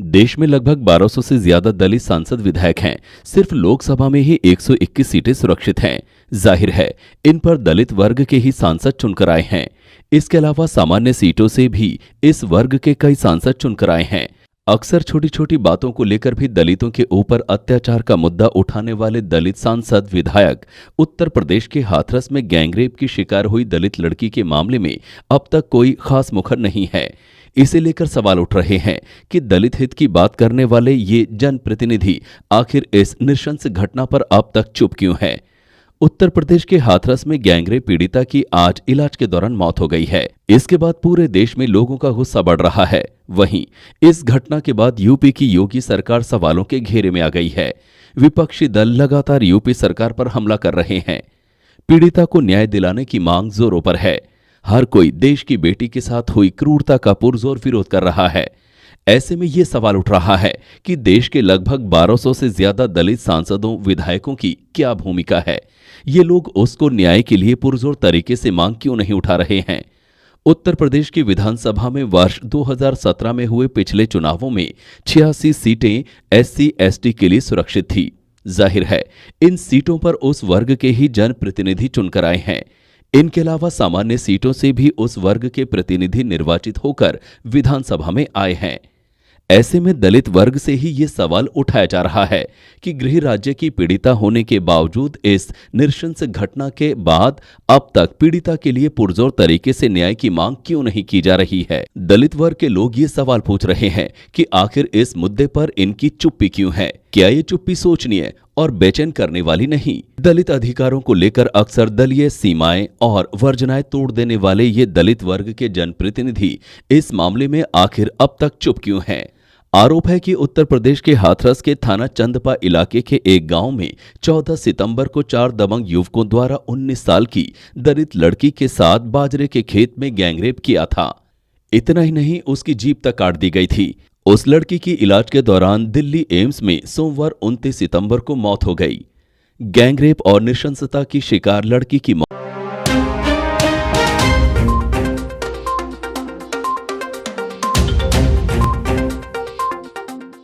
देश में लगभग 1200 से ज्यादा दलित सांसद विधायक हैं। सिर्फ लोकसभा में ही 121 सीटें सुरक्षित हैं। जाहिर है इन पर दलित वर्ग के ही सांसद चुनकर आए हैं। इसके अलावा सामान्य सीटों से भी इस वर्ग के कई सांसद चुनकर आए हैं। अक्सर छोटी छोटी बातों को लेकर भी दलितों के ऊपर अत्याचार का मुद्दा उठाने वाले दलित सांसद विधायक उत्तर प्रदेश के हाथरस में गैंगरेप की शिकार हुई दलित लड़की के मामले में अब तक कोई खास मुखर नहीं है। इसे लेकर सवाल उठ रहे हैं कि दलित हित की बात करने वाले ये जनप्रतिनिधि आखिर इस नृशंस घटना पर अब तक चुप क्यों हैं? उत्तर प्रदेश के हाथरस में गैंगरेप पीड़िता की आज इलाज के दौरान मौत हो गई है। इसके बाद पूरे देश में लोगों का गुस्सा बढ़ रहा है। वहीं इस घटना के बाद यूपी की योगी सरकार सवालों के घेरे में आ गई है। विपक्षी दल लगातार यूपी सरकार पर हमला कर रहे हैं। पीड़िता को न्याय दिलाने की मांग जोरों पर है। हर कोई देश की बेटी के साथ हुई क्रूरता का पुरजोर विरोध कर रहा है। ऐसे में ये सवाल उठ रहा है कि देश के लगभग 1200 से ज्यादा दलित सांसदों विधायकों की क्या भूमिका है? ये लोग उसको न्याय के लिए पुरजोर तरीके से मांग क्यों नहीं उठा रहे हैं? उत्तर प्रदेश की विधानसभा में वर्ष 2017 में हुए पिछले चुनावों में 86 सीटें SC/ST के लिए सुरक्षित थी। जाहिर है इन सीटों पर उस वर्ग के ही जनप्रतिनिधि चुनकर आए हैं। इनके अलावा सामान्य सीटों से भी उस वर्ग के प्रतिनिधि निर्वाचित होकर विधानसभा में आए हैं। ऐसे में दलित वर्ग से ही ये सवाल उठाया जा रहा है कि गृह राज्य की पीड़िता होने के बावजूद इस नृशंस घटना के बाद अब तक पीड़िता के लिए पुरजोर तरीके से न्याय की मांग क्यों नहीं की जा रही है। दलित वर्ग के लोग ये सवाल पूछ रहे हैं कि आखिर इस मुद्दे पर इनकी चुप्पी क्यों है? क्या ये चुप्पी सोचनीय और बेचैन करने वाली नहीं? दलित अधिकारों को लेकर अक्सर दलीय सीमाएं और वर्जनाएं तोड़ देने वाले ये दलित वर्ग के जनप्रतिनिधि इस मामले में आखिर अब तक चुप क्यों हैं? आरोप है कि उत्तर प्रदेश के हाथरस के थाना चंदपा इलाके के एक गांव में 14 सितंबर को 4 दबंग युवकों द्वारा 19 साल की दलित लड़की के साथ बाजरे के खेत में गैंगरेप किया था। इतना ही नहीं, उसकी जीभ तक काट दी गई थी। उस लड़की की इलाज के दौरान दिल्ली एम्स में सोमवार 29 सितंबर को मौत हो गई। गैंगरेप और नृशंसता की शिकार लड़की की मौत